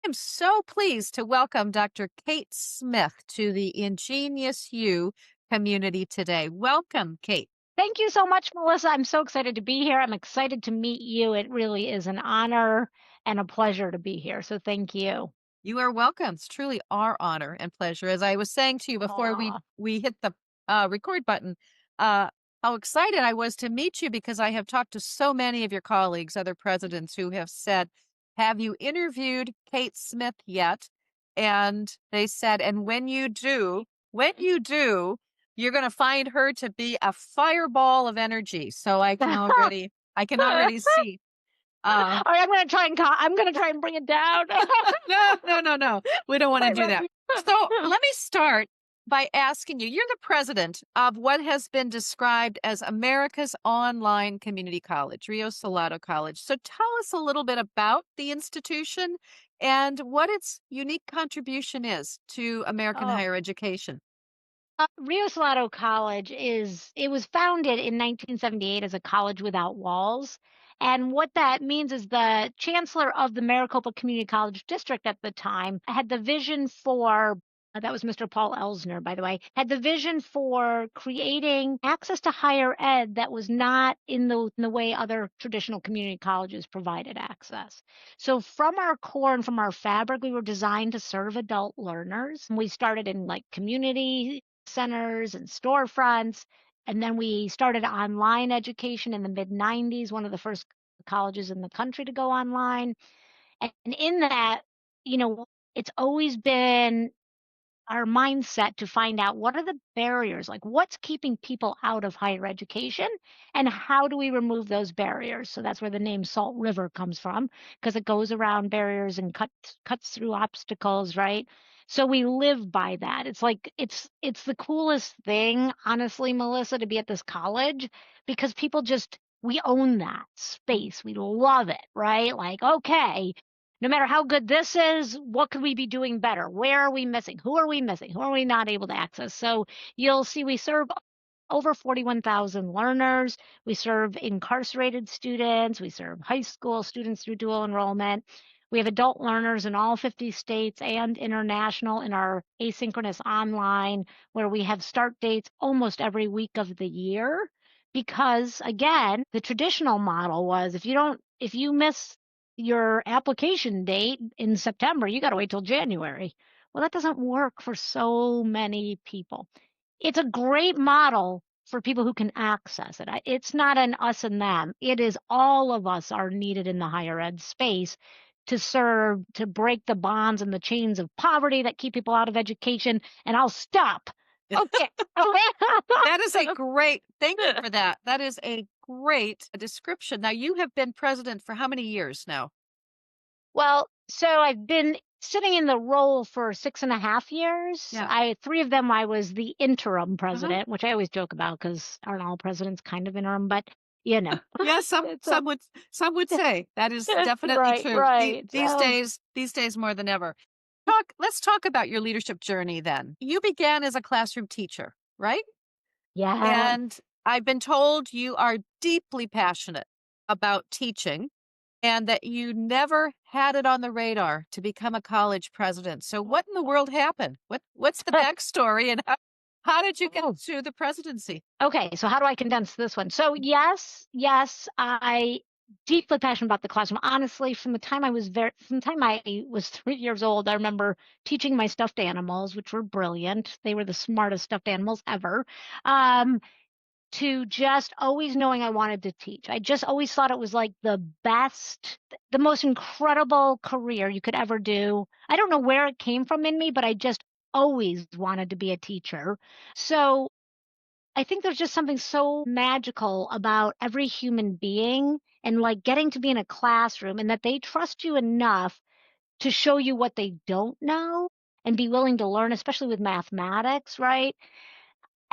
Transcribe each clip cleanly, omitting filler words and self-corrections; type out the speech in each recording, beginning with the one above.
I'm so pleased to welcome Dr. Kate Smith to the IngeniousU community today. Welcome, Kate. Thank you so much, Melissa. I'm so excited to be here. I'm excited to meet you. It really is an honor and a pleasure to be here. So thank you. You are welcome. It's truly our honor and pleasure. As I was saying to you before we Aw. we hit the record button, uh, how excited I was to meet you because I have talked to so many of your colleagues, other presidents, who have said, "Have you interviewed Kate Smith yet?" And they said, "And when you do, you're going to find her to be a fireball of energy." So I can already see. Uh, All right, I'm gonna try and bring it down. no, no, no, no. We don't want to My do that. repu- So let me start by asking you, you're the president of what has been described as America's online community college, Rio Salado College. So tell us a little bit about the institution and what its unique contribution is to American oh. higher education. Rio Salado College it was founded in 1978 as a college without walls. And what that means is the chancellor of the Maricopa Community College District at the time had the vision for, that was Mr. Paul Elsner, by the way, had the vision for creating access to higher ed that was not in the way other traditional community colleges provided access. So from our core and from our fabric, we were designed to serve adult learners. We started in like community centers and storefronts. And then we started online education in the mid 90s, one of the first colleges in the country to go online. And in that, you know, it's always been our mindset to find out what are the barriers, like what's keeping people out of higher education and how do we remove those barriers. So that's where the name Salt River comes from, because it goes around barriers and cuts through obstacles, right? So we live by that. It's like it's the coolest thing, honestly, Melissa, to be at this college, because people just, we own that space. We love it, right? Like, okay, no matter how good this is, what could we be doing better? Where are we missing? Who are we missing? Who are we not able to access? So you'll see we serve over 41,000 learners. We serve incarcerated students. We serve high school students through dual enrollment. We have adult learners in all 50 states and international in our asynchronous online, where we have start dates almost every week of the year. Because again, the traditional model was if you miss your application date in September, you got to wait till January. Well, that doesn't work for so many people. It's a great model for people who can access it. It's not an us and them. It is all of us are needed in the higher ed space to serve, to break the bonds and the chains of poverty that keep people out of education. And I'll stop. Okay. That is a great, thank you for that. That is a great description. Now, you have been president for how many years now? Well, so I've been sitting in the role for 6.5 years. Yeah. 3 of them I was the interim Uh-huh. president, which I always joke about because aren't all presidents kind of interim, but you know, Yeah, some it's some would some would say that is definitely right, true. right. So These days more than ever. Let's talk about your leadership journey then. You began as a classroom teacher, right? yeah. And I've been told you are deeply passionate about teaching and that you never had it on the radar to become a college president. So what in the world happened? What's the backstory and how did you get Oh, to the presidency? okay, so how do I condense this one? So yes, I deeply passionate about the classroom. Honestly, from the time I was 3 years old, I remember teaching my stuffed animals, which were brilliant. They were the smartest stuffed animals ever. Um, to just always knowing I wanted to teach. I just always thought it was like the best, the most incredible career you could ever do. I don't know where it came from in me, but I just always wanted to be a teacher. So I think there's just something so magical about every human being and like getting to be in a classroom and that they trust you enough to show you what they don't know and be willing to learn, especially with mathematics, right?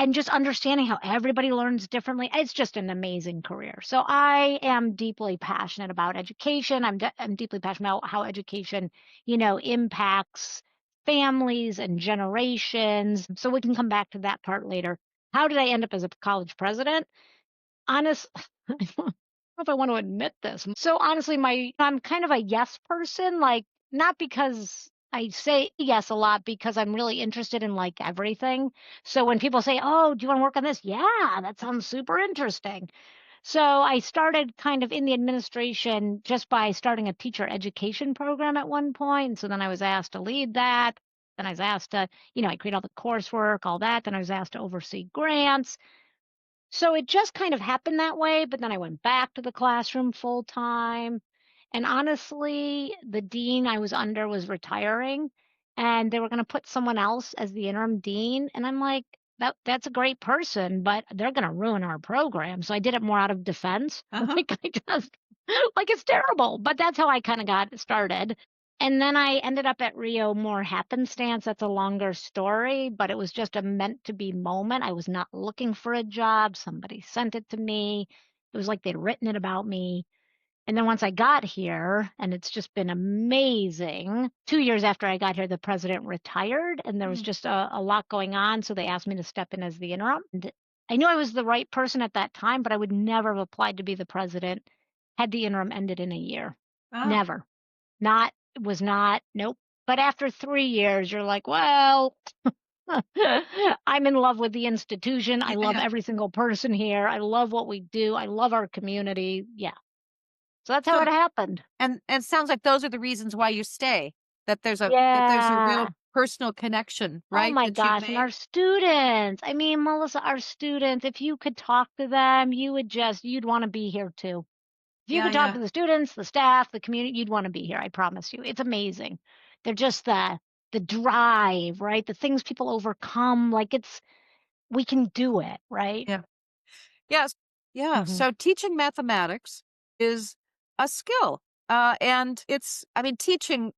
And just understanding how everybody learns differently. It's just an amazing career. So I am deeply passionate about education. I'm deeply passionate about how education, impacts families and generations. So we can come back to that part later. How did I end up as a college president? Honest I don't know if I want to admit this. So honestly, I'm kind of a yes person, like not because I say yes a lot because I'm really interested in like everything. So when people say, "Oh, do you want to work on this?" Yeah, that sounds super interesting. So I started kind of in the administration just by starting a teacher education program at one point. So then I was asked to lead that. Then I was asked to, I create all the coursework, all that. Then I was asked to oversee grants. So it just kind of happened that way, but then I went back to the classroom full time. And honestly, the dean I was under was retiring and they were going to put someone else as the interim dean. And I'm like, that's a great person, but they're going to ruin our program. So I did it more out of defense. Uh-huh. Like I just like it's terrible, but that's how I kind of got started. And then I ended up at Rio more happenstance. That's a longer story, but it was just a meant to be moment. I was not looking for a job. Somebody sent it to me. It was like they'd written it about me. And then once I got here, and it's just been amazing. 2 years after I got here, the president retired, and there was Mm. just a lot going on. So they asked me to step in as the interim. And I knew I was the right person at that time, but I would never have applied to be the president had the interim ended in a year. Ah, Never. Not was not, nope. But after 3 years, you're like, "Well, I'm in love with the institution. I love yeah. every single person here. I love what we do. I love our community." Yeah. So that's how So it happened. and it sounds like those are the reasons why you stay, that there's a real Yeah. personal connection, Oh right, my that you've gosh, and made? our students. I mean, Melissa, our students, if you could talk to them, you'd wanna be here too. If you Yeah, could talk yeah. to the students, the staff, the community, you'd wanna be here, I promise you. It's amazing. They're just the drive, right? The things people overcome, like we can do it, right? Yeah. Yes. Yeah, Mhm. so teaching mathematics is a skill, and I mean, teaching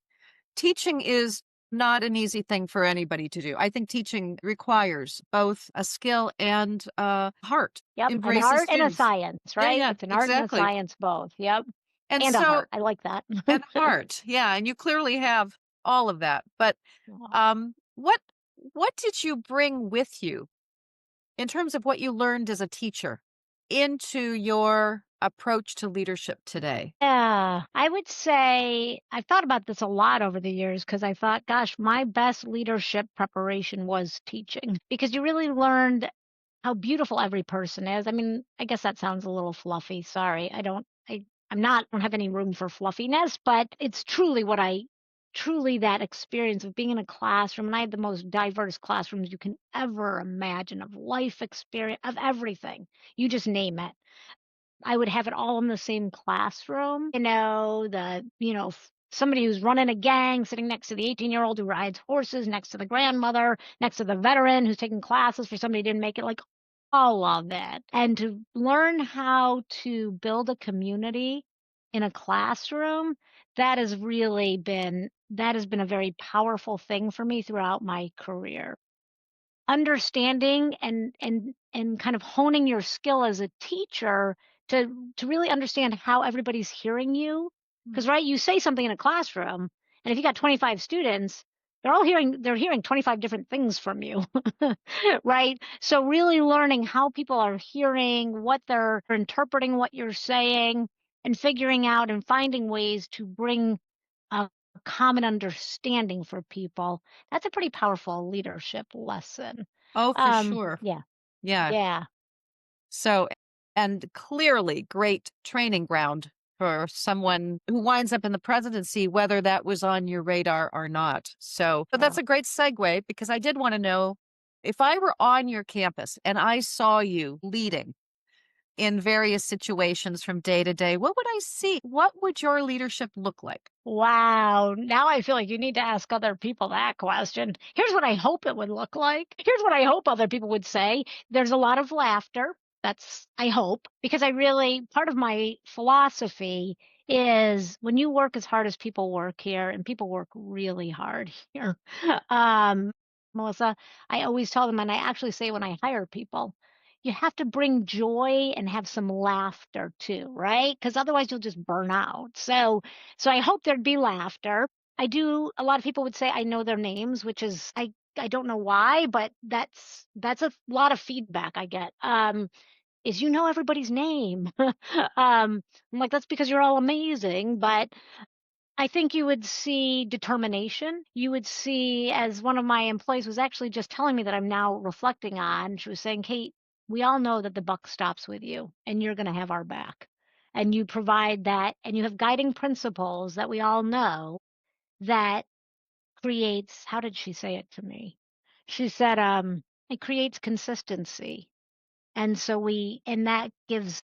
is not an easy thing for anybody to do. I think teaching requires both a skill and a heart. Yep, an Embrace the art and a students. science, Yeah, right? yeah, It's an art and a exactly. science both, yep, And and a so heart, I like that. and heart, yeah, and you clearly have all of that. But Aw. um, what what did you bring with you in terms of what you learned as a teacher into your approach to leadership today? Yeah, I would say I've thought about this a lot over the years because I thought, gosh, my best leadership preparation was teaching because you really learned how beautiful every person is. I mean, I guess that sounds a little fluffy. Sorry. I'm not don't have any room for fluffiness, but it's truly truly that experience of being in a classroom. And I had the most diverse classrooms you can ever imagine of life experience, of everything. You just name it. I would have it all in the same classroom. Somebody who's running a gang sitting next to the 18-year-old who rides horses, next to the grandmother, next to the veteran who's taking classes for somebody who didn't make it, like all of it. And to learn how to build a community in a classroom, that has been a very powerful thing for me throughout my career. Understanding and kind of honing your skill as a teacher to really understand how everybody's hearing you. Mm. Because right, you say something in a classroom, and if you got 25 students, they're hearing 25 different things from you. Right? So really learning how people are hearing, what they're interpreting what you're saying, and figuring out and finding ways to bring a common understanding for people. That's a pretty powerful leadership lesson. Oh, for sure. Yeah, Yeah. yeah, So, and clearly great training ground for someone who winds up in the presidency, whether that was on your radar or not. So, but yeah. that's a great segue because I did want to know if I were on your campus and I saw you leading in various situations from day to day, what would I see? What would your leadership look like? Wow. Now I feel like you need to ask other people that question. Here's what I hope it would look like. Here's what I hope other people would say. There's a lot of laughter. That's, I hope, because part of my philosophy is when you work as hard as people work here, and people work really hard here. um, Melissa, I always tell them, and I actually say when I hire people, you have to bring joy and have some laughter too, right? Because otherwise you'll just burn out. So I hope there'd be laughter. A lot of people would say I know their names, which is I I don't know why, but that's a lot of feedback I get. Is you know everybody's name. I'm like, that's because you're all amazing, but I think you would see determination. You would see, as one of my employees was actually just telling me that I'm now reflecting on, she was saying, Kate, we all know that the buck stops with you and you're going to have our back. And you provide that, and you have guiding principles that we all know that creates, how did she say it to me? She said, it creates consistency. And so and that gives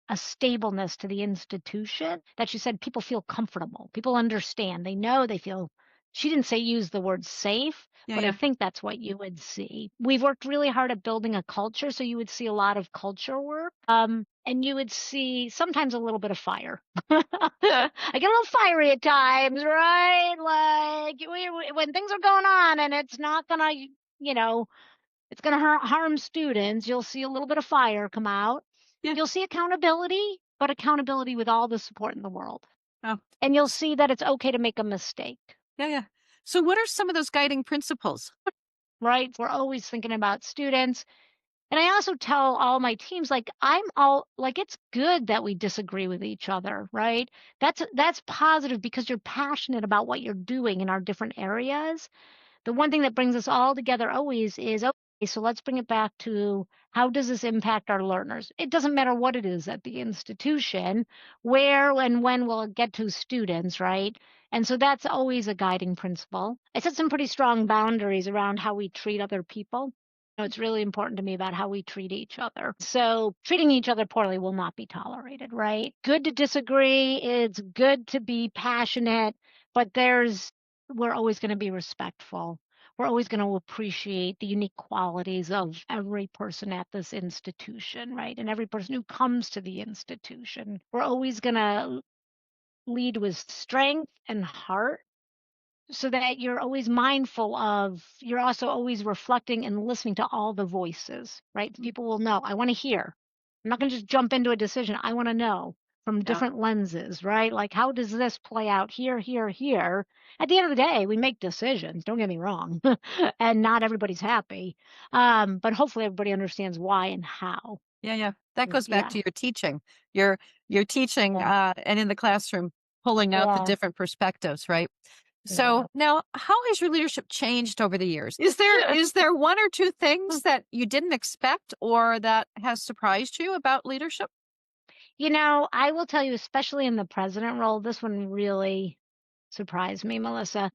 a stableness to the institution that she said people feel comfortable. People understand. They know, they feel, she didn't say use the word safe, Yeah, but I yeah. think that's what you would see. We've worked really hard at building a culture, so you would see a lot of culture work. And you would see sometimes a little bit of fire. I get a little fiery at times, right? Like when things are going on and it's not gonna, you know, it's going to harm students. You'll see a little bit of fire come out. Yeah. You'll see accountability, but accountability with all the support in the world. Oh, And you'll s- see that it's okay to make a mistake, yeah, yeah. So, what are some of those guiding principles? right? We're always thinking about students. And I also tell all my teams, like, I'm all like, it's good that we disagree with each other, right? That's positive because you're passionate about what you're doing in our different areas. The one thing that brings us all together always is, okay, so let's bring it back to how does this impact our learners? It doesn't matter what it is at the institution, where and when will it get to students, right? And so that's always a guiding principle. I set some pretty strong boundaries around how we treat other people. It's really important to me about how we treat each other. So treating each other poorly will not be tolerated, right? Good to disagree. It's good to be passionate, but we're always going to be respectful. We're always going to appreciate the unique qualities of every person at this institution, right? And every person who comes to the institution. We're always going to lead with strength and heart so that you're always mindful of, you're also always reflecting and listening to all the voices, right? People will know, I want to hear. I'm not going to just jump into a decision. I want to know from Yeah, different lenses, right? Like, how does this play out here, here, here? At the end of the day, we make decisions, don't get me wrong, and not everybody's happy. But hopefully everybody understands why and how. yeah, yeah. That goes back Yeah. to your teaching. Your teaching, Yeah. and in the classroom, pulling out the Yeah. different perspectives, right? Yeah. So now, how has your leadership changed over the years? Is there one or two things that you didn't expect or that has surprised you about leadership? I will tell you, especially in the president role, this one really surprised me, Melissa.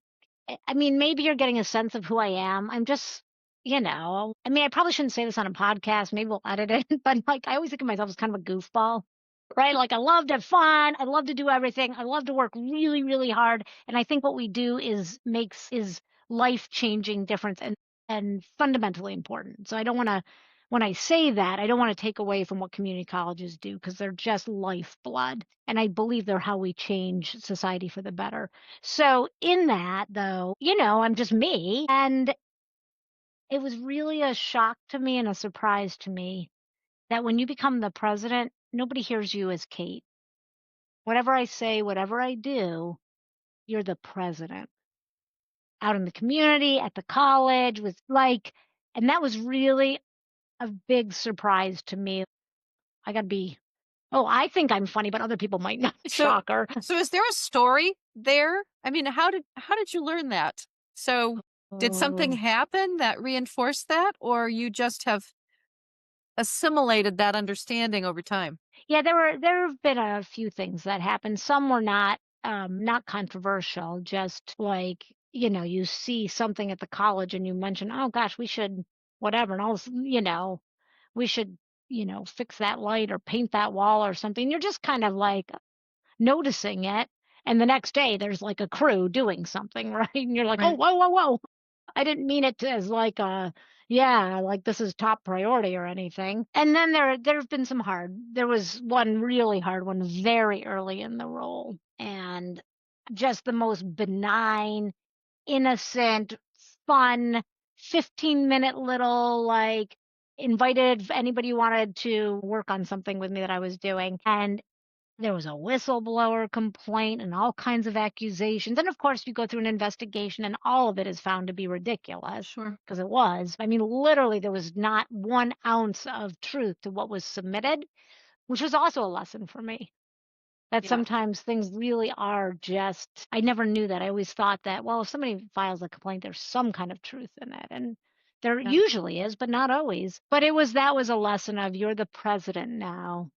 I mean, maybe you're getting a sense of who I am. I'm just, I mean, I probably shouldn't say this on a podcast. Maybe we'll edit it, but like, I always think of myself as kind of a goofball, right? Like, I love to have fun. I love to do everything. I love to work really, really hard. And I think what we do is life changing difference and fundamentally important. So I don't want to, when I say that, I don't want to take away from what community colleges do because they're just lifeblood. And I believe they're how we change society for the better. So in that though, I'm just me. And it was really a shock to me and a surprise to me that when you become the president, nobody hears you as Kate. Whatever I say, whatever I do, you're the president. Out in the community, at the college, was like, and that was really a big surprise to me. I gotta be, oh, I think I'm funny, but other people might not. So Shocker. so is there a story there? I mean, how did you learn that? So did something Oh. happen that reinforced that, or you just have assimilated that understanding over time? Yeah, there have been a few things that happened. Some were not controversial, just like, you see something at the college and you mention, "Oh gosh, we should whatever." And we should, fix that light or paint that wall or something. You're just kind of like noticing it. And the next day there's like a crew doing something, right? And you're like, "Oh, Right. whoa, whoa, whoa." I didn't mean it as like yeah, like this is top priority or anything. And then there have been some there was one really hard one very early in the role, and just the most benign, innocent, fun 15-minute little, like, invited if anybody wanted to work on something with me that I was doing. And There was a whistleblower complaint and all kinds of accusations. And of course, you go through an investigation and all of it is found to be ridiculous Sure. because it was. I mean, literally, there was not 1 ounce of truth to what was submitted, which was also a lesson for me. That Yeah. sometimes things really are just I never knew that. I always thought that, well, if somebody files a complaint, there's some kind of truth in it, and there Yeah. usually is, but not always. But that was a lesson of you're the president now.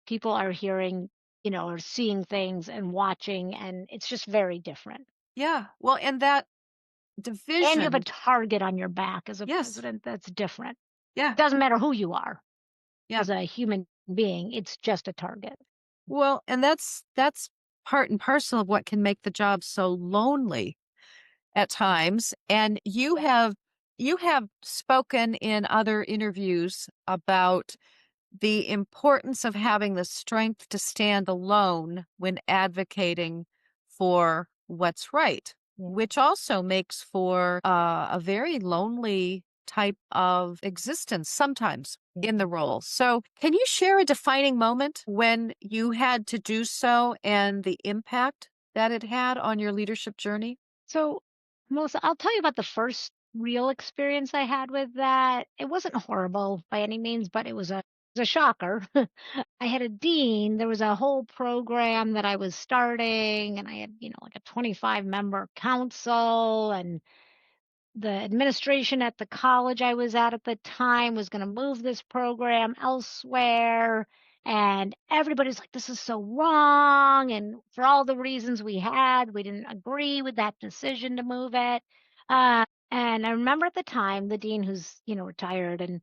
People are hearing, or seeing things and watching, and it's just very different. Yeah. Well, and that And you have a division. target on your back as a Yes. president that's different. Yeah. Doesn't matter who you are Yeah. as a human being, it's just a target. Well, and that's part and parcel of what can make the job so lonely at times. And Yeah. you have spoken in other interviews about the importance of having the strength to stand alone when advocating for what's right, Yeah. which also makes for a very lonely type of existence sometimes Yeah. in the role. So, can you share a defining moment when you had to do so and the impact that it had on your leadership journey? So, Melissa, I'll tell you about the first real experience I had with that. It wasn't horrible by any means, but it was a shocker. I had a dean. There was a whole program that I was starting, and I had, like a 25-member council, and the administration at the college I was at the time was going to move this program elsewhere. And everybody's like, this is so wrong. And for all the reasons we didn't agree with that decision to move it. And I remember at the time, the dean who's, retired, and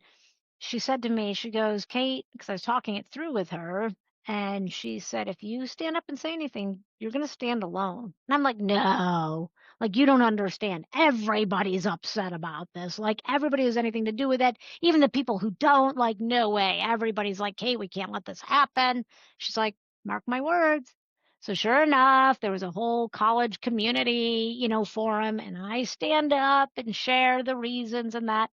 she said to me, she goes, Kate, because I was talking it through with her, and she said, if you stand up and say anything, you're going to stand alone. And I'm like, no, like, you don't understand. Everybody's upset about this. Like, everybody has anything to do with it. Even the people who don't, like, no way. Everybody's like, Kate, we can't let this happen. She's like, mark my words. So sure enough, there was a whole college community, forum, and I stand up and share the reasons and that.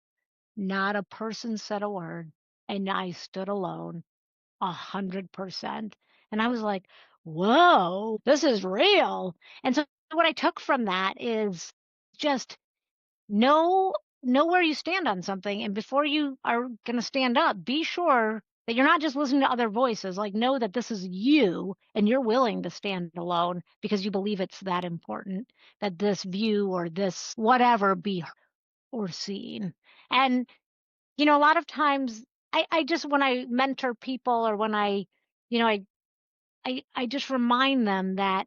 Not a person said a word, and I stood alone 100%. And I was like, "Whoa, this is real." And so what I took from that is just know where you stand on something, and before you are gonna stand up, be sure that you're not just listening to other voices, like, know that this is you, and you're willing to stand alone because you believe it's that important that this view or this whatever be heard or seen. And a lot of times I just when I mentor people or when you know, I just remind them that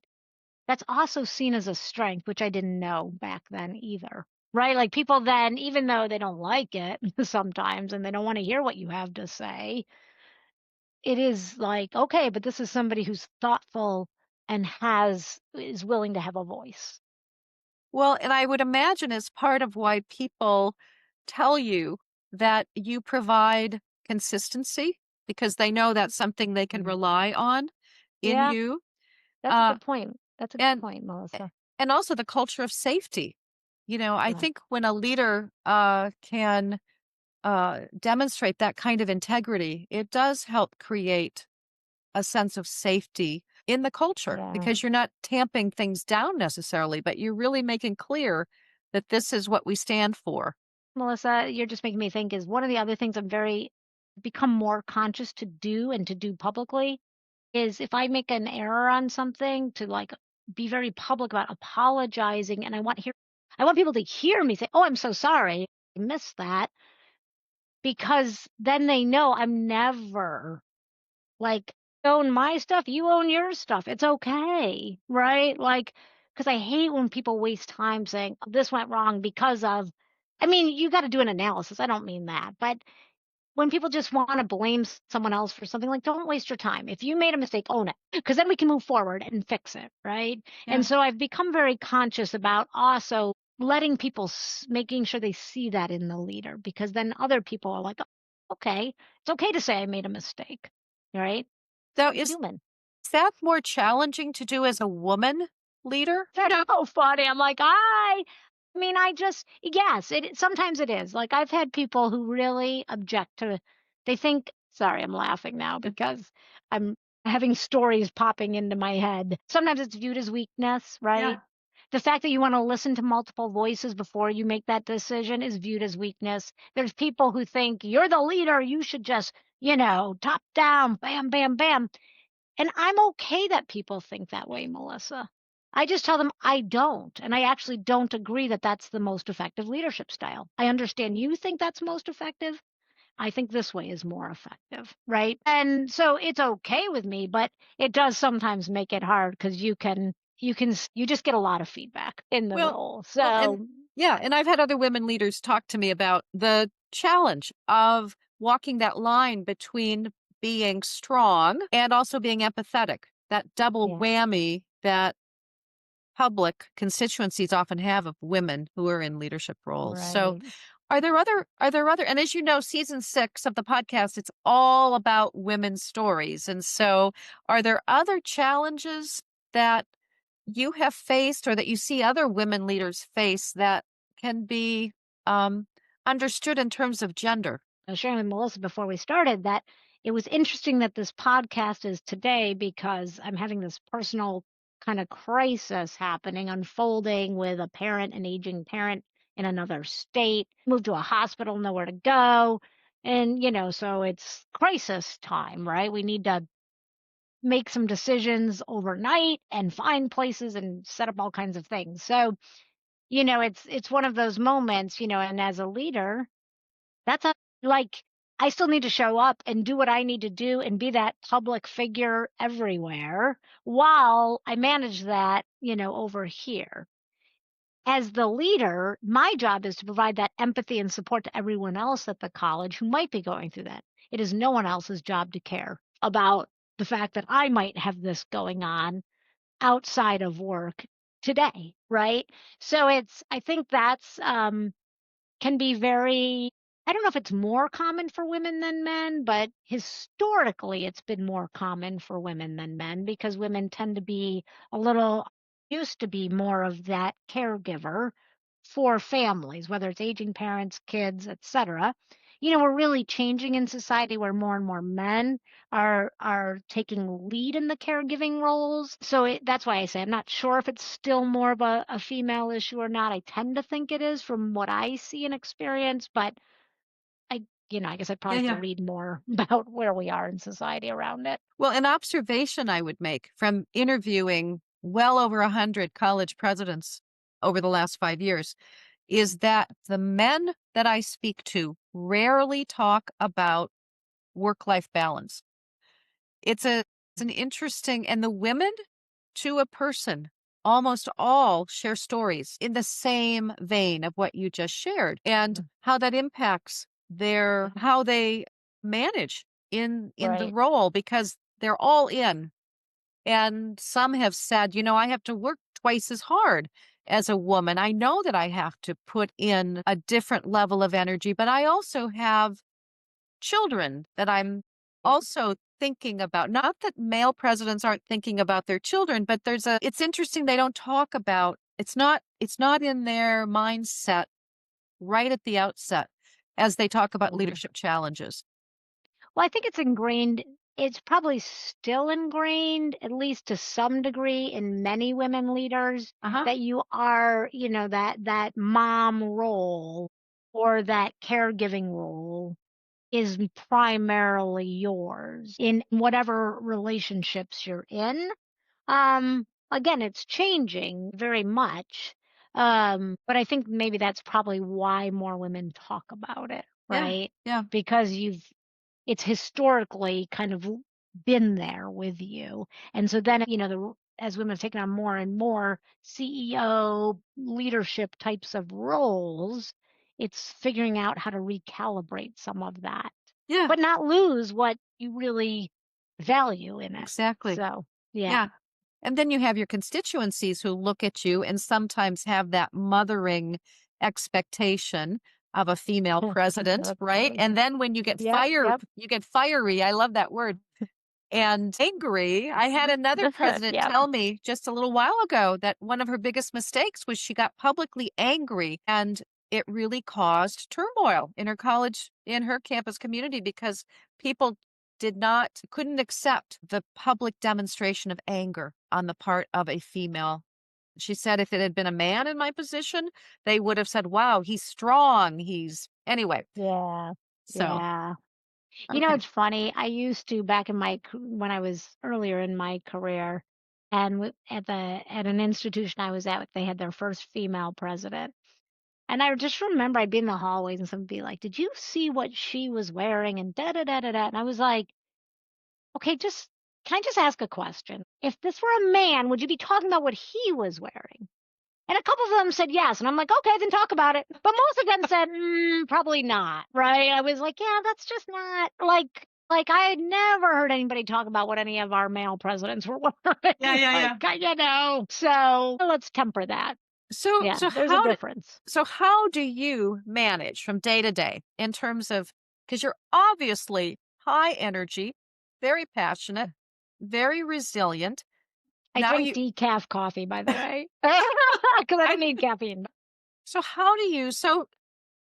that's also seen as a strength, which I didn't know back then either. Right? Like people then, even though they don't like it sometimes and they don't want to hear what you have to say, it is like, okay, but this is somebody who's thoughtful and is willing to have a voice. Well, and I would imagine as part of why people tell you that you provide consistency because they know that's something they can Mhm. rely on in Yeah, you. that's a Uh, good point. That's a good and point, Melissa. and also the culture of safety. I Right. think when a leader can demonstrate that kind of integrity, it does help create a sense of safety in the culture Yeah. because you're not tamping things down necessarily, but you're really making clear that this is what we stand for. Melissa, you're just making me think is one of the other things become more conscious to do and to do publicly is if I make an error on something to like be very public about apologizing and I want people to hear me say, "Oh, I'm so sorry. I missed that." Because then they know I'm never like, own my stuff, you own your stuff. It's okay, right? Like, because I hate when people waste time saying, "Oh, this went wrong because of." I mean, you got to do an analysis. I don't mean that, but when people just want to blame someone else for something, like, don't waste your time. If you made a mistake, own it, because then we can move forward and fix it, right? And Yeah. so I've become very conscious about also letting people, making sure they see that in the leader, because then other people are like, "Oh, okay, it's okay to say I made a mistake, right? So Human." is that more challenging to do as a woman leader? That's so funny. I'm like, I mean, yes, sometimes it is. Like I've had people who really object to, they think, sorry, I'm laughing now because I'm having stories popping into my head. Sometimes it's viewed as weakness, right? Yeah. The fact that you wanna listen to multiple voices before you make that decision is viewed as weakness. There's people who think, "You're the leader, you should just, top down, bam, bam, bam." And I'm okay that people think that way, Melissa. I just tell them I don't, and I actually don't agree that that's the most effective leadership style. I understand you think that's most effective. I think this way is more effective, right? And so it's okay with me, but it does sometimes make it hard because you just get a lot of feedback in the Well role. and So yeah, and I've had other women leaders talk to me about the challenge of walking that line between being strong and also being empathetic. That double yeah, whammy that public constituencies often have of women who are in leadership roles. So right. are there other and as you know, season 6 of the podcast, it's all about women's stories. And so are there other challenges that you have faced or that you see other women leaders face that can be um, understood in terms of gender? I was sharing with Melissa before we started that it was interesting that this podcast is today because I'm having this personal kind of crisis happening, unfolding with a parent, an aging parent in another state, moved to a hospital, nowhere to go. And, so it's crisis time, right? We need to make some decisions overnight and find places and set up all kinds of things. So, it's one of those moments, and as a leader, that's a like, I still need to show up and do what I need to do and be that public figure everywhere while I manage that, over here. As the leader, my job is to provide that empathy and support to everyone else at the college who might be going through that. It is no one else's job to care about the fact that I might have this going on outside of work today, right? So I think that's can be very, I don't know if it's more common for women than men, but historically it's been more common for women than men because women tend to be a little used to be more of that caregiver for families, whether it's aging parents, kids, etc. We're really changing in society where more and more men are taking lead in the caregiving roles. So that's why I say I'm not sure if it's still more of a female issue or not. I tend to think it is from what I see and experience, but I guess I'd probably Yeah, have to yeah. read more about where we are in society around it. Well, an observation I would make from interviewing well over 100 college presidents over the last 5 years is that the men that I speak to rarely talk about work life balance. It's an interesting, and the women to a person almost all share stories in the same vein of what you just shared and Mm. how that impacts their how they manage in the Right. role because they're all in. And some have said, I have to work twice as hard as a woman. I know that I have to put in a different level of energy, but I also have children that I'm also thinking about. Not that male presidents aren't thinking about their children, but it's interesting they don't talk about it's not in their mindset right at the outset as they talk about Mhm. leadership challenges. Well, I think it's ingrained. It's probably still ingrained, at least to some degree, in many women leaders Uh-huh. that you are, that mom role or that caregiving role is primarily yours in whatever relationships you're in. Again, it's changing very much. But I think maybe that's probably why more women talk about it, Yeah. right? Yeah. Because it's historically kind of been there with you. And so then, as women have taken on more and more CEO leadership types of roles, it's figuring out how to recalibrate some of that, Yeah. but not lose what you really value in it. Exactly. So, yeah. Yeah. And then you have your constituencies who look at you and sometimes have that mothering expectation of a female president, right? Absolutely. And then when Yep, yep. you get fiery. I love that word. And angry. I had another president Yep. tell me just a little while ago that one of her biggest mistakes was she got publicly angry and it really caused turmoil in her college, in her campus community because people couldn't accept the public demonstration of anger on the part of a female. She said if it had been a man in my position, they would have said, wow, he's strong. Anyway. Yeah. So, Yeah. okay. It's funny. I used to back in when I was earlier in my career, and at an institution I was at, they had their first female president. And I just remember I'd be in the hallways and someone would be like, "Did you see what she was wearing?" And da da da da da. And I was like, "Okay, just can I just ask a question? If this were a man, would you be talking about what he was wearing?" And a couple of them said yes. And I'm like, okay, then talk about it. But most of them said, probably not. Right. I was like, yeah, that's just not like I had never heard anybody talk about what any of our male presidents were Yeah, wearing. yeah, Like, yeah. so let's temper that. So Yeah, so there's a how do difference. so how do you manage from day to day in terms of, because you're obviously high energy, very passionate, very resilient. I Now drink you decaf coffee, by the way, because I I don't need caffeine. so how do you so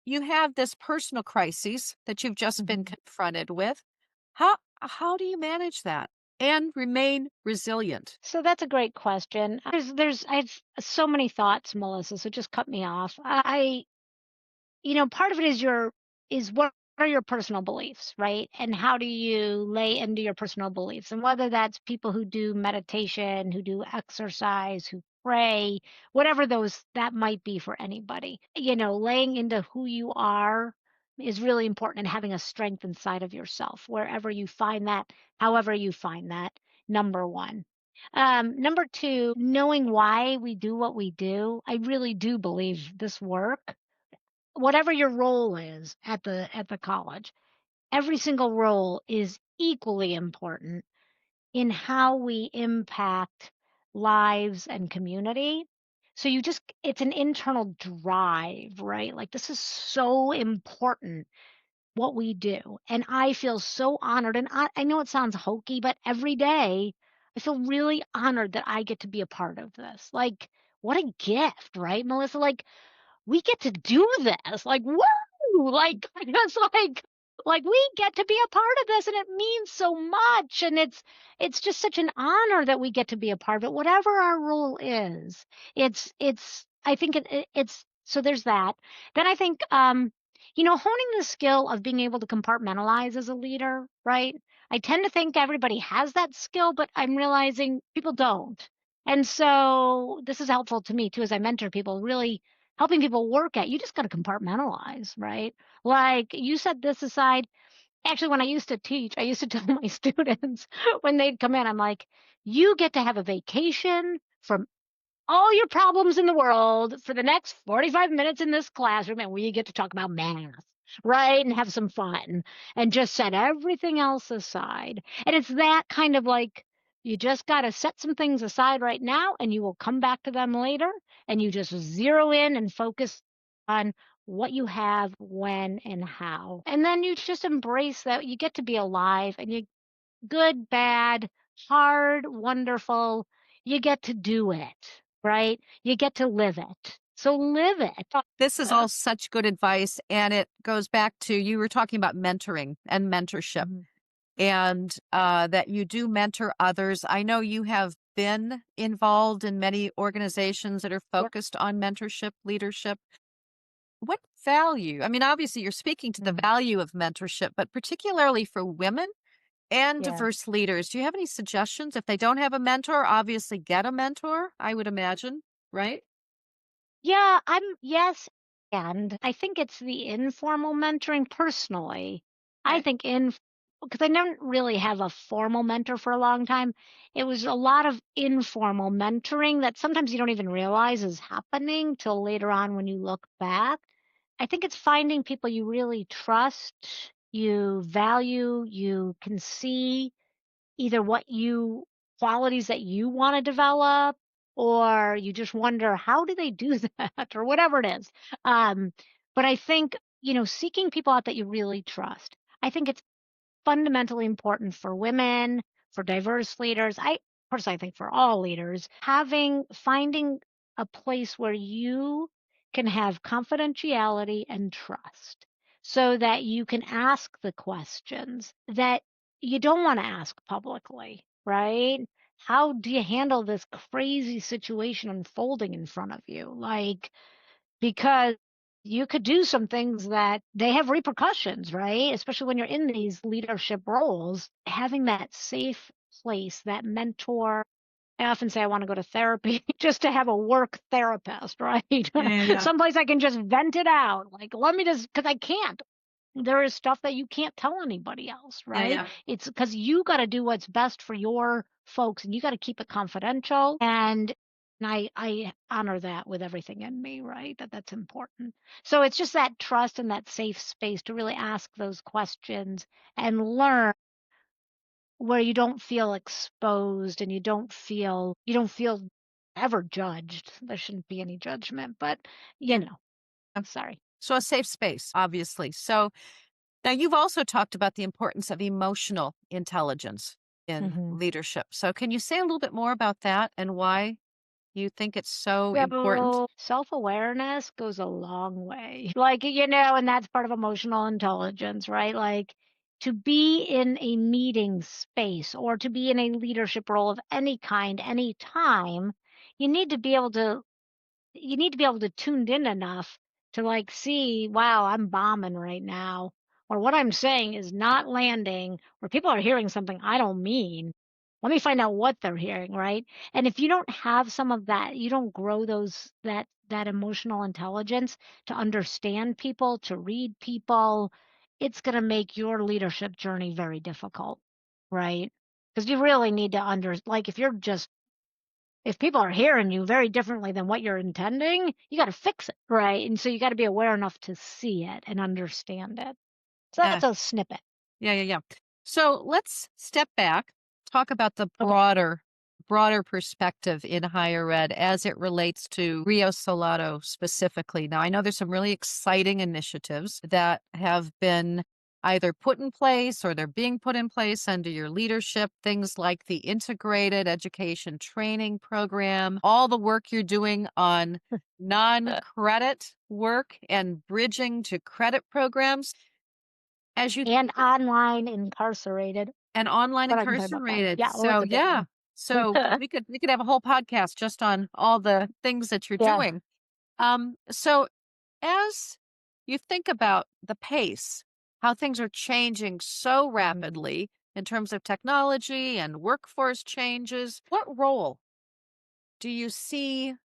you have this personal crisis that you've just been Mhm. confronted with. How do you manage that and remain resilient? So that's a great question. I have so many thoughts, Melissa. So just cut me off. Part of it is what are your personal beliefs, right? And how do you lay into your personal beliefs? And whether that's people who do meditation, who do exercise, who pray, whatever those that might be for anybody. Laying into who you are is really important and having a strength inside of yourself, wherever you find that, however you find that, number one. Number two, knowing why we do what we do. I really do believe this work, whatever your role is at the college, every single role is equally important in how we impact lives and community. So it's an internal drive, right? Like this is so important what we do. And I feel so honored. And I know it sounds hokey, but every day I feel really honored that I get to be a part of this. Like, what a gift, right, Melissa? Like, we get to do this. Like, woo! Like, it's like we get to be a part of this and it means so much. And it's just such an honor that we get to be a part of it, whatever our role is. I think it's so there's that. Then I think honing the skill of being able to compartmentalize as a leader, right? I tend to think everybody has that skill, but I'm realizing people don't. And so this is helpful to me too as I mentor people, really helping people work at, you just got to compartmentalize, right? Like you set this aside. Actually, when I used to teach, I used to tell my students when they'd come in, I'm like, you get to have a vacation from all your problems in the world for the next 45 minutes in this classroom, and we get to talk about math, right? And have some fun and just set everything else aside. And it's that kind of like, you just got to set some things aside right now and you will come back to them later, and you just zero in and focus on what you have, when, and how. And then you just embrace that you get to be alive, and you good, bad, hard, wonderful. You get to do it, right? You get to live it. So live it. This is all such good advice, and it goes back to you were talking about mentoring and mentorship, Mhm. and that you do mentor others. I know you have been involved in many organizations that are Yep. focused on mentorship, leadership. What value? I mean, obviously, you're speaking to the Mhm. value of mentorship, but particularly for women and Yeah. diverse leaders, do you have any suggestions? If they don't have a mentor, obviously get a mentor, I would imagine, right? Yeah, yes, and I think it's the informal mentoring personally. I Okay. think in because I didn't really have a formal mentor for a long time. It was a lot of informal mentoring that sometimes you don't even realize is happening till later on when you look back. I think it's finding people you really trust, you value, you can see either qualities that you want to develop, or you just wonder how do they do that or whatever it is. um but I think seeking people out that you really trust, I think it's fundamentally important for women, for diverse leaders. Of course, I think for all leaders, finding a place where you can have confidentiality and trust so that you can ask the questions that you don't wanna ask publicly, right? How do you handle this crazy situation unfolding in front of you? Like, because you could do some things that they have repercussions, right? Especially when you're in these leadership roles, having that safe place, that mentor. I often say I want to go to therapy just to have a work therapist, right? Yeah, yeah, yeah. Someplace I can just vent it out. Like, let me just, because I can't. There is stuff that you can't tell anybody else, Yeah, right? yeah. It's because you got to do what's best for your folks and you got to keep it confidential. And I honor that with everything in me, right? That's important. So it's just that trust and that safe space to really ask those questions and learn where you don't feel exposed and you don't feel ever judged. There shouldn't be any judgment, but you Yeah. know, sorry. So a safe space, obviously. So now you've also talked about the importance of emotional intelligence in Mhm. leadership. So can you say a little bit more about that and why you think it's so important? So self-awareness goes a long way. Like, and that's part of emotional intelligence, right? Like to be in a meeting space or to be in a leadership role of any kind, any time, you need to be able to you need to be able to tuned in enough to like see, wow, I'm bombing right now, or what I'm saying is not landing, or people are hearing something I don't mean. Let me find out what they're hearing, right? And if you don't have some of that, you don't grow that emotional intelligence to understand people, to read people, it's going to make your leadership journey very difficult, right? Because you really need to like if people are hearing you very differently than what you're intending, you got to fix it, right? And so you got to be aware enough to see it and understand it. So Yeah, that's a snippet. yeah, yeah, yeah. So let's step back, talk about the Okay. broader perspective in higher ed as it relates to Rio Salado specifically. Now, I know there's some really exciting initiatives that have been either put in place or they're being put in place under your leadership, things like the integrated education training program, all the work you're doing on non-credit work and bridging to credit programs. As you And online incarcerated, And online but I can tell you about that. incarcerated. Yeah, well, it's So, a big yeah. one. So we could have a whole podcast just on all the things that you're Yeah. doing. So as you think about the pace, how things are changing so Mhm. rapidly in terms of technology and workforce changes, what role do you see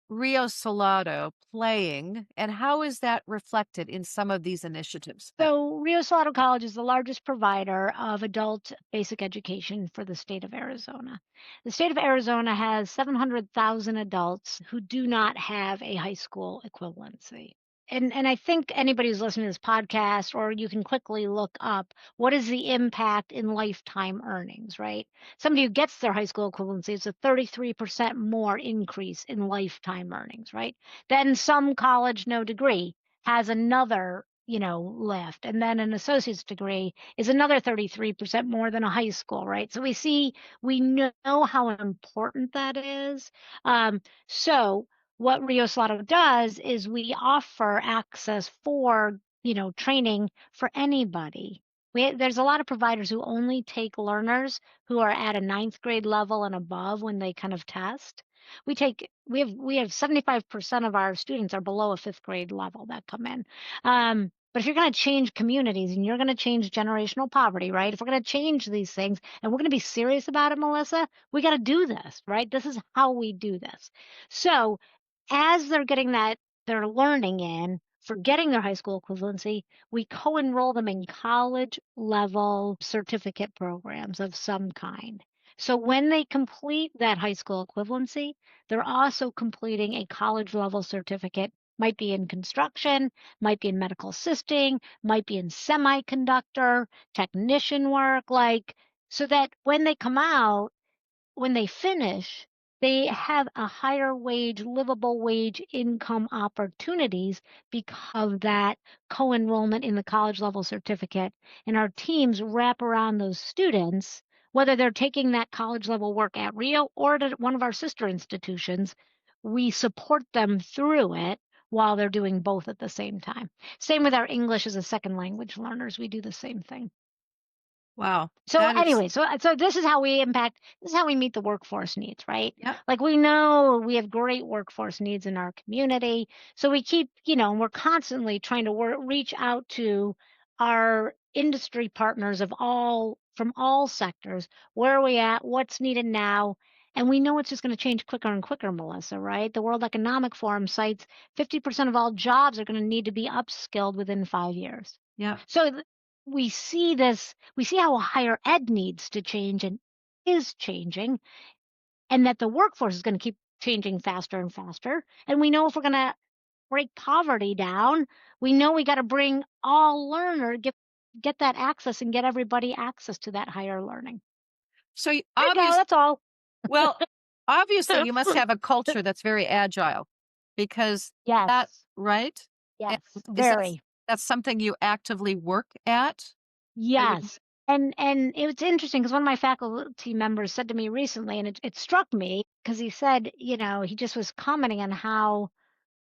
Rio Salado playing, and how is that reflected in some of these initiatives? So, Rio Salado College is the largest provider of adult basic education for the state of Arizona. The state of Arizona has 700,000 adults who do not have a high school equivalency. And I think anybody who's listening to this podcast, or you can quickly look up what is the impact in lifetime earnings, right? Somebody who gets their high school equivalency, it's a 33% more increase in lifetime earnings, right? Then some college, no degree has another, lift. And then an associate's degree is another 33% more than a high school, right? So we know how important that is. So what Rio Salado does is we offer access for, training for anybody. There's a lot of providers who only take learners who are at a ninth grade level and above when they kind of test. We have 75% of our students are below a fifth grade level that come in. But if you're going to change communities and you're going to change generational poverty, right? If we're going to change these things and we're going to be serious about it, Melissa, we got to do this, right? This is how we do this. So as they're getting their learning in for getting their high school equivalency, we co-enroll them in college level certificate programs of some kind. So when they complete that high school equivalency, they're also completing a college level certificate, might be in construction, might be in medical assisting, might be in semiconductor, technician work, like, so that when they come out, when they finish, they have a higher wage, livable wage income opportunities because of that co-enrollment in the college level certificate. And our teams wrap around those students, whether they're taking that college level work at Rio or at one of our sister institutions, we support them through it while they're doing both at the same time. Same with our English as a second language learners. We do the same thing. Wow. So That is anyway, so this is how we impact this is how we meet the workforce needs, right? yep, Like we know we have great workforce needs in our community. So we keep, and we're constantly trying to reach out to our industry partners of all from all sectors. Where are we at? What's needed now? And we know it's just going to change quicker and quicker, Melissa, right? The World Economic Forum cites 50% of all jobs are going to need to be upskilled within 5 years. yep. So we see this, we see how higher ed needs to change and is changing, and that the workforce is going to keep changing faster and faster. And we know if we're going to break poverty down, we know we got to bring all learner, get that access and get everybody access to that higher learning. So There you go, that's all. well, obviously you must have a culture that's very agile because that Yes, right? And yes, is very. that's something you actively work at? I would Yes. And it was interesting because one of my faculty members said to me recently, and it struck me because he said, he just was commenting on how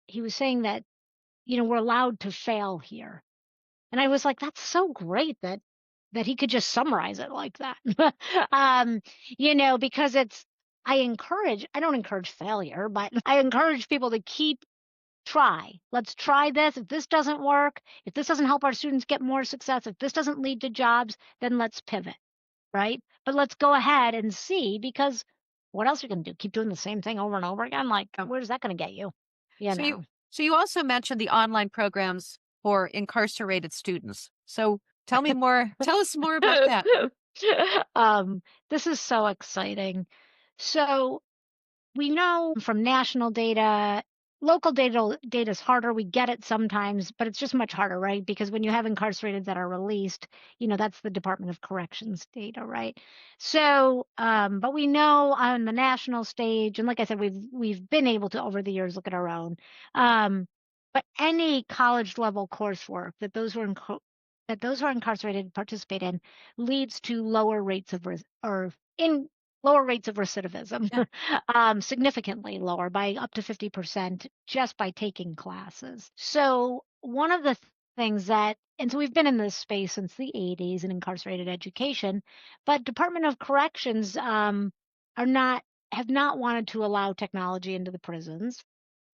he was saying that, we're allowed to fail here. And I was like, that's so great that he could just summarize it like that. um, because I don't encourage failure, but I encourage people to try. Let's try this. If this doesn't work, if this doesn't help our students get more success, if this doesn't lead to jobs, then let's pivot, right? But let's go ahead and see because what else are you going to do? Keep doing the same thing over and over again? Like, oh, where's that going to get you? You so know. you also mentioned the online programs for incarcerated students. So tell us more about that. um, this is so exciting. So we know from national data, local data is harder. We get it sometimes, but it's just much harder, right? Because when you have incarcerated that are released, that's the Department of Corrections data, right? So, but we know on the national stage, and like I said, we've been able to over the years look at our own. Um, but any college level coursework that those who are incarcerated participate in leads to lower rates of or in lower rates of recidivism, Yeah. significantly lower by up to 50% just by taking classes. So one of the things and so we've been in this space since the 80s in incarcerated education, but Department of Corrections are not have not wanted to allow technology into the prisons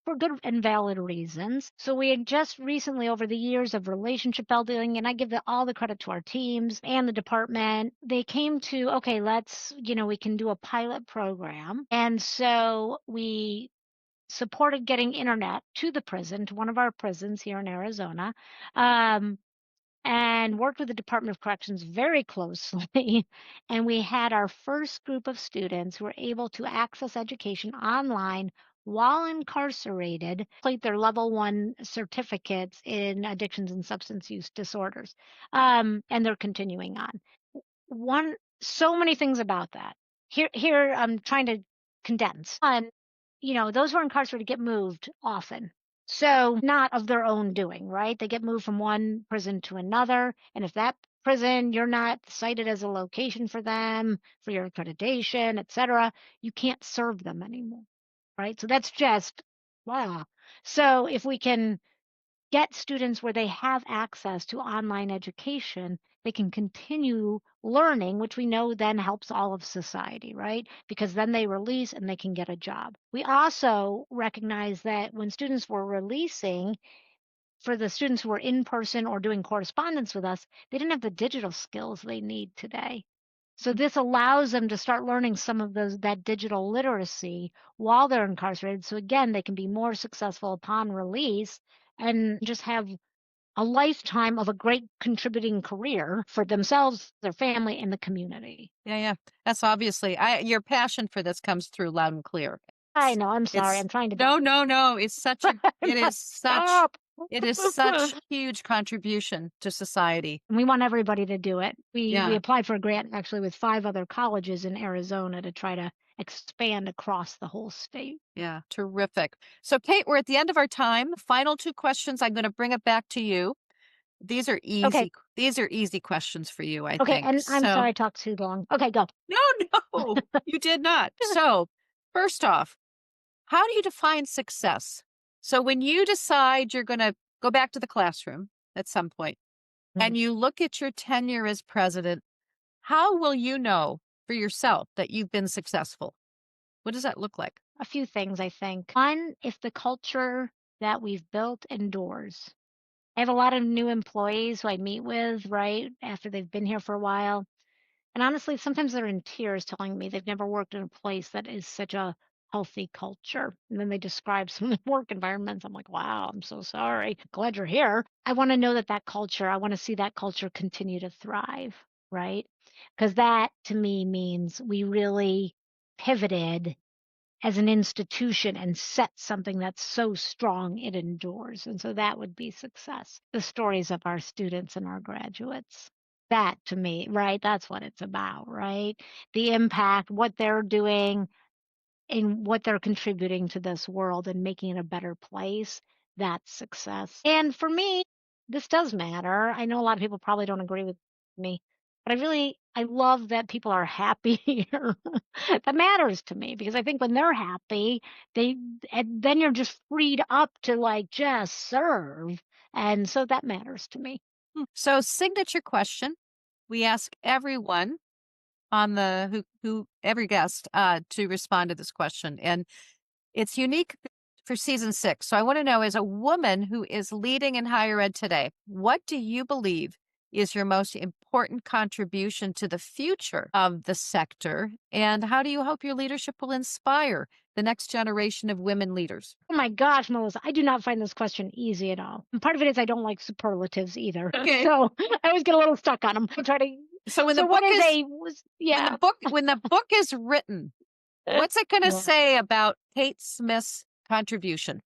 for good and valid reasons. So we had just recently, over the years of relationship building, and I give all the credit to our teams and the department, they came to, okay, we can do a pilot program. And so we supported getting internet to the prison, to one of our prisons here in Arizona. Um, and worked with the Department of Corrections very closely. And we had our first group of students who were able to access education online while incarcerated, complete their level 1 certificates in addictions and substance use disorders. And they're continuing on. So many things about that. Here I'm trying to condense. Those who are incarcerated get moved often. So not of their own doing, right? They get moved from one prison to another. And if that prison, you're not cited as a location for them, for your accreditation, et cetera, you can't serve them anymore, right? So that's just, wow. So if we can get students where they have access to online education, they can continue learning, which we know then helps all of society, right? Because then they release and they can get a job. We also recognize that when students were releasing, for the students who were in person or doing correspondence with us, they didn't have the digital skills they need today. So this allows them to start learning some of that digital literacy while they're incarcerated. So again, they can be more successful upon release and just have a lifetime of a great contributing career for themselves, their family, and the community. Yeah, yeah. That's obviously your passion for this comes through loud and clear. I It's know, I'm sorry, it's I'm trying to no, digress. no, no. I'm not stop. It is such huge contribution to society. We want everybody to do it. We Yeah, applied for a grant actually with 5 other colleges in Arizona to try to expand across the whole state. yeah. Terrific. So Kate, we're at the end of our time. Final two questions. I'm going to bring it back to you. These are Okay. easy. These are easy questions for you, I Okay, think. and I'm So sorry I talked too long. Okay, go. no, no, you did not. So first off, how do you define success? So when you decide you're going to go back to the classroom at some point Mhm. and you look at your tenure as president, How will you know for yourself that you've been successful? What does that look like? A few things, I think. One, if the culture that we've built endures. I have a lot of new employees who I meet with, right, after they've been here for a while. And honestly, sometimes they're in tears telling me they've never worked in a place that is such a healthy culture. And then they describe some of the work environments. I'm like, wow, I'm so sorry. Glad you're here. I want to know that culture, I want to see that culture continue to thrive, right? Because that to me means we really pivoted as an institution and set something that's so strong it endures. And so that would be success. The stories of our students and our graduates. That to me, right? That's what it's about, right? The impact, what they're doing, and what they're contributing to this world and making it a better place, that's success. And for me, this does matter. I know a lot of people probably don't agree with me, but I love that people are happy here. That matters to me because I think when they're happy, they and then you're just freed up to like just serve. And so that matters to me. So, signature question. We ask everyone on the who every guest to respond to this question, and it's unique for season 6. So, I want to know, as a woman who is leading in higher ed today, what do you believe is your most important contribution to the future of the sector, and how do you hope your leadership will inspire the next generation of women leaders? Oh my gosh, Melissa, I do not find this question easy at all. And part of it is I don't like superlatives either. Okay. So I always get a little stuck on them. I try to. So when the So what book is is a was yeah. when the book is written, what's it going to Yeah. say about Kate Smith's contribution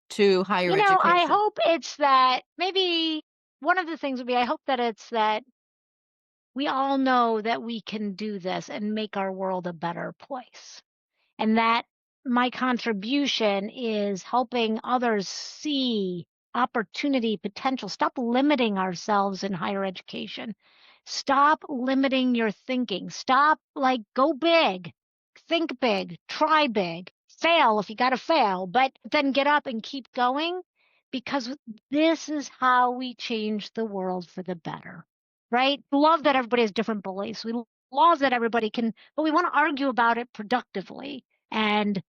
to higher I education? hope it's that maybe one of the things would be I hope that it's that we all know that we can do this and make our world a better place. And that my contribution is helping others see opportunity, potential. Stop limiting ourselves in higher education. Stop limiting your thinking. Stop, like, go big, think big, try big, fail if you got to fail, but then get up and keep going because this is how we change the world for the better, right? Love that everybody has different beliefs. We love that everybody can, but we want to argue about it productively and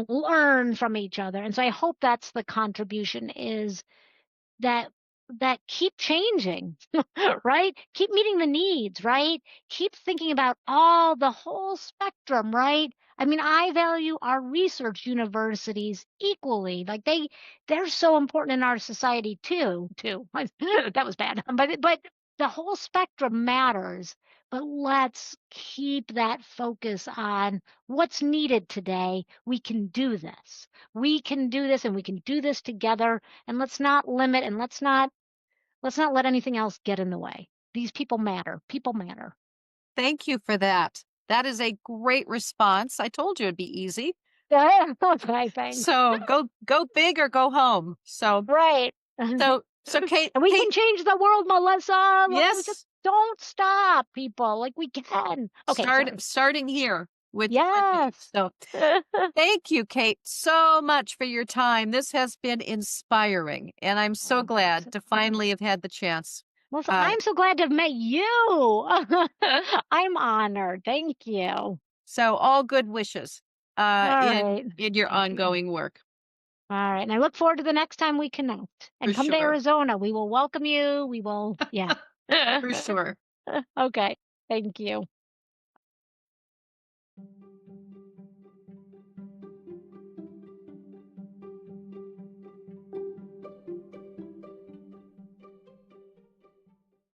learn from each other. And so I hope that's the contribution is that keep changing, right? Keep meeting the needs, right? Keep thinking about the whole spectrum, right? I mean, I value our research universities equally. Like they're so important in our society too. That was bad. But the whole spectrum matters. But let's keep that focus on what's needed today. We can do this. We can do this and we can do this together. And let's not limit and let's not let anything else get in the way. These people matter. People matter. Thank you for that. That is a great response. I told you it'd be easy. Yeah, okay, thanks. So go big or go home. Right. So And we Kate, can change the world, Melissa. Like we just yes, don't stop, people. Like we can. Okay, sorry. starting here with you and me. Yes. So thank you, Kate, so much for your time. This has been inspiring, and I'm so Oh, glad so- to finally have had the chance. Melissa, Uh, I'm so glad to have met you. I'm honored. Thank you. All so all good wishes right. in your Thank you. ongoing work All right. And I look forward to the next time we connect. for And come to sure. Arizona. We will welcome you. We will, yeah. For sure. Okay. Thank you.